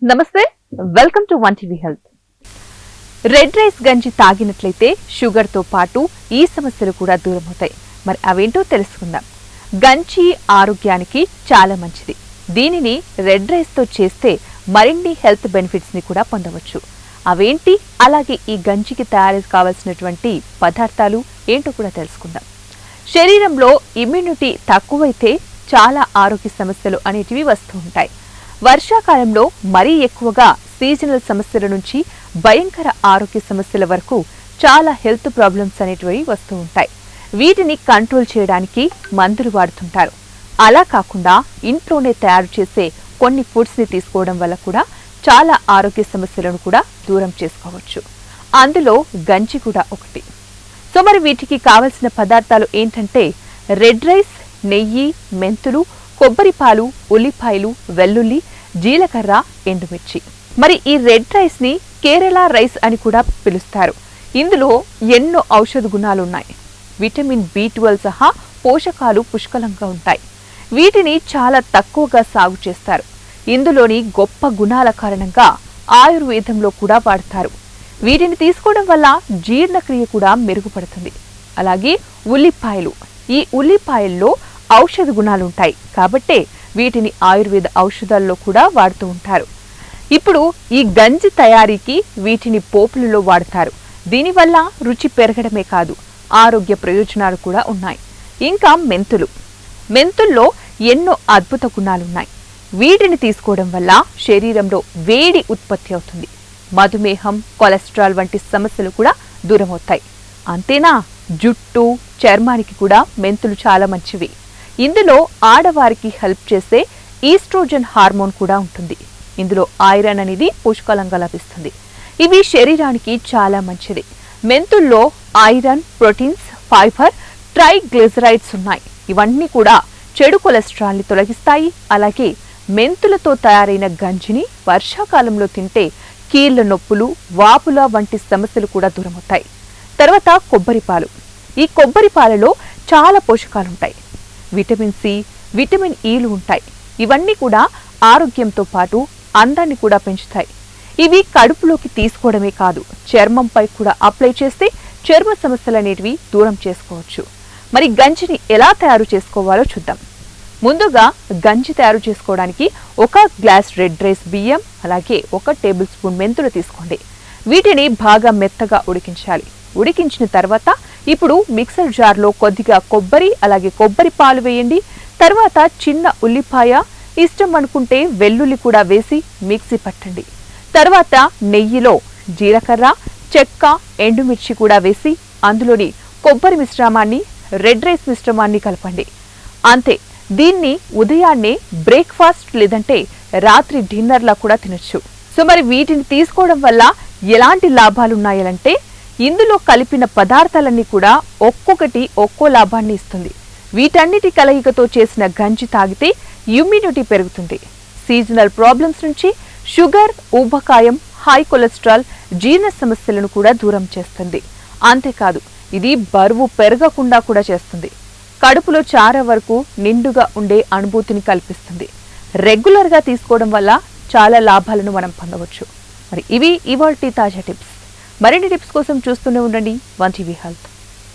నమస్తే, welcome to one TV health. Red rice గంజి తాగినట్లయితే sugar తో పాటు ఈ సమస్యలు కూడా దూరం అవుతాయి. మరి అవేంటో తెలుసుకుందాం. గంజి ఆరోగ్యానికి చాలా మంచిది. దీనిని రెడ్ రైస్ తో చేస్తే మరిన్ని హెల్త్ బెనిఫిట్స్ ని కూడా పొందవచ్చు. అవేంటి, అలాగే ఈ గంజికి తయారు కావాల్సినటువంటి పదార్థాలు ఏంటో కూడా తెలుసుకుందాం. శరీరంలో ఇమ్యూనిటీ తక్కువైతే చాలా ఆరోగ్య సమస్యలు అనేటివి వస్తూ ఉంటాయి. వర్షాకాలంలో మరీ ఎక్కువగా సీజనల్ సమస్యల నుంచి భయంకర ఆరోగ్య సమస్యల వరకు చాలా హెల్త్ ప్రాబ్లమ్స్ అనేటివి వస్తూ ఉంటాయి. వీటిని కంట్రోల్ చేయడానికి మందులు వాడుతుంటారు. అలా కాకుండా ఇంట్లోనే తయారు చేసే కొన్ని ఫుడ్స్ ని తీసుకోవడం వల్ల కూడా చాలా ఆరోగ్య సమస్యలను కూడా దూరం చేసుకోవచ్చు. అందులో గంజి కూడా ఒకటి. సో మరి వీటికి కావలసిన పదార్థాలు ఏంటంటే రెడ్ రైస్, నెయ్యి, మెంతులు, కొబ్బరి పాలు, ఉల్లిపాయలు, వెల్లుల్లి, జీలకర్ర, ఎండుమిర్చి. మరి ఈ రెడ్ రైస్ ని కేరళ రైస్ అని కూడా పిలుస్తారు. ఇందులో ఎన్నో ఔషధ గుణాలున్నాయి. విటమిన్ B12 సహా పోషకాలు పుష్కలంగా ఉంటాయి. వీటిని చాలా తక్కువగా సాగు చేస్తారు. ఇందులోని గొప్ప గుణాల కారణంగా ఆయుర్వేదంలో కూడా వాడతారు. వీటిని తీసుకోవడం వల్ల జీర్ణక్రియ కూడా మెరుగుపడుతుంది. అలాగే ఉల్లిపాయలు, ఈ ఉల్లిపాయల్లో ఔషధ గుణాలుంటాయి కాబట్టే వీటిని ఆయుర్వేద ఔషధాల్లో కూడా వాడుతూ ఉంటారు. ఇప్పుడు ఈ గంజి తయారీకి వీటిని పోపులలో వాడతారు. దీనివల్ల రుచి పెరగడమే కాదు, ఆరోగ్య ప్రయోజనాలు కూడా ఉన్నాయి. ఇంకా మెంతుల్లో ఎన్నో అద్భుత గుణాలున్నాయి. వీటిని తీసుకోవడం వల్ల శరీరంలో వేడి ఉత్పత్తి అవుతుంది. మధుమేహం, కొలెస్ట్రాల్ వంటి సమస్యలు కూడా దూరమవుతాయి. అంతేనా, జుట్టు, చర్మానికి కూడా మెంతులు చాలా మంచివి. ఇందులో ఆడవారికి హెల్ప్ చేసే ఈస్ట్రోజన్ హార్మోన్ కూడా ఉంటుంది. ఇందులో ఐరన్ అనేది పుష్కలంగా లభిస్తుంది. ఇవి శరీరానికి చాలా మంచిది. మెంతుల్లో ఐరన్, ప్రోటీన్స్, ఫైబర్, ట్రైగ్లిజరైడ్స్ ఉన్నాయి. ఇవన్నీ కూడా చెడు కొలెస్ట్రాల్ ని తొలగిస్తాయి. అలాగే మెంతులతో తయారైన గంజిని వర్షాకాలంలో తింటే కీళ్ల నొప్పులు, వాపుల వంటి సమస్యలు కూడా దూరమవుతాయి. తర్వాత కొబ్బరి పాలు. ఈ కొబ్బరి పాలలో చాలా పోషకాలుంటాయి. విటమిన్ సి, విటమిన్ ఈలు ఉంటాయి. ఇవన్నీ కూడా ఆరోగ్యంతో పాటు అందాన్ని కూడా పెంచుతాయి. ఇవి కడుపులోకి తీసుకోవడమే కాదు, చర్మంపై కూడా అప్లై చేస్తే చర్మ సమస్యలు అనేటివి దూరం చేసుకోవచ్చు. మరి గంజిని ఎలా తయారు చేసుకోవాలో చూద్దాం. ముందుగా గంజి తయారు చేసుకోవడానికి 1 గ్లాస్ రెడ్ రైస్ బియ్యం, అలాగే 1 టేబుల్ స్పూన్ మెంతులు తీసుకోండి. వీటిని బాగా మెత్తగా ఉడికించాలి. ఉడికించిన తర్వాత ఇప్పుడు మిక్సర్ జార్లో కొద్దిగా కొబ్బరి, అలాగే కొబ్బరి పాలు వేయండి. తర్వాత చిన్న ఉల్లిపాయ, ఇష్టం అనుకుంటే వెల్లుల్లి కూడా వేసి మిక్సీ పట్టండి. తర్వాత నెయ్యిలో జీలకర్ర, చెక్క, ఎండుమిర్చి కూడా వేసి అందులోని కొబ్బరి మిశ్రమాన్ని, రెడ్ రైస్ మిశ్రమాన్ని కలపండి. అంతే. దీన్ని ఉదయాన్నే బ్రేక్ఫాస్ట్ లేదంటే రాత్రి డిన్నర్లా కూడా తినొచ్చు. సో మరి వీటిని తీసుకోవడం వల్ల ఎలాంటి లాభాలున్నాయంటే ఇందులో కలిపిన పదార్థాలన్నీ కూడా ఒక్కొక్కటి ఒక్కో లాభాన్ని ఇస్తుంది. వీటన్నిటి కలయికతో చేసిన గంజి తాగితే ఇమ్యూనిటీ పెరుగుతుంది. సీజనల్ ప్రాబ్లమ్స్ నుంచి షుగర్, ఊబకాయం, హై కొలెస్ట్రాల్, జీర్ణ సమస్యలను కూడా దూరం చేస్తుంది. అంతేకాదు, ఇది బరువు పెరగకుండా కూడా చేస్తుంది. కడుపులో చారే వరకు నిండుగా ఉండే అనుభూతిని కల్పిస్తుంది. రెగ్యులర్ గా తీసుకోవడం వల్ల చాలా లాభాలను మనం పొందవచ్చు. మరి ఇవి ఇవాల్టి తాజా టిప్స్. మరిన్ని టిప్స్ కోసం చూస్తూనే ఉండండి వన్ టీవీ హెల్త్.